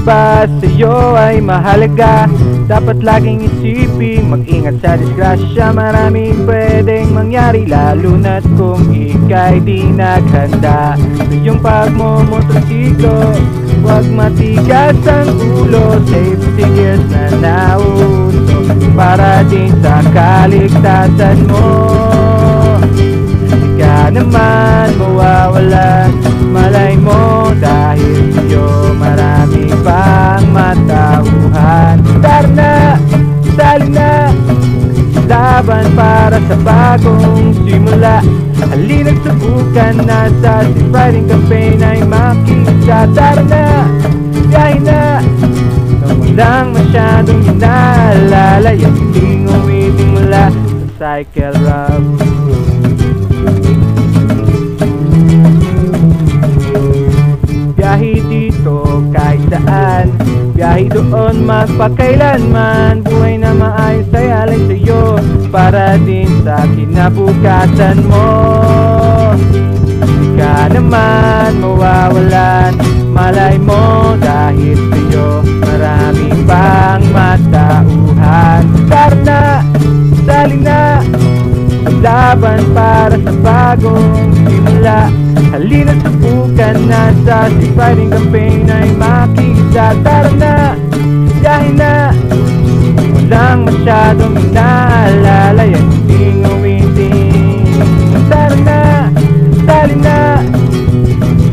ba sa'yo ay mahalaga? Dapat laging isipin, mag-ingat sa disgrasya. Maraming pwedeng mangyari, lalo na't kung ika'y di naghanda. Sa iyong pagmumotorsiklo, huwag matigas ang ulo. Safety gears na nauso para din sa kaligtasan mo. Di ka naman mawawalan, malay mo, dahil sa'yo marami pang matauhan. Tara na, sali na, laban para sa bagong simula. Halina't subukan na sa Safe Riding Campaign ay makita. Tara na, biyahe na, nang walang masyadong inaalala. Yating umiting mula sa Cycle Rob. Biyahe dito kahit saan, biyahe doon magpakailanman. Buhay na maayos ay alay sa'yo, para din sa kinabukasan mo. Di ka naman mawawalan, malay mo, dahil sa'yo maraming pang matauhan. Tara na, sali na, laban para sa bagong simula. Halina't subukan na sa Safe Riding Campaign ay makita. Tara na, biyahe na, walang masyadong inaalala. Yating umiting. Tara na, sali na,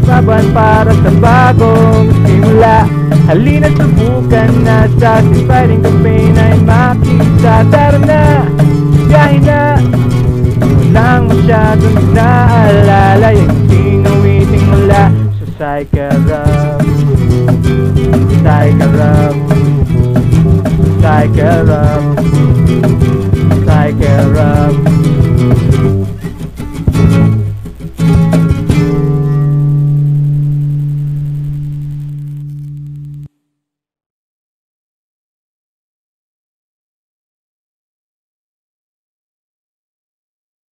laban para sa bagong simula. Halina't subukan na sa Safe Riding Campaign ay makita. Tara na, biyahe na, walang masyadong inaalala. Yating umiting mula sa Cycle Rob. Cycle Rob, Cycle Rob.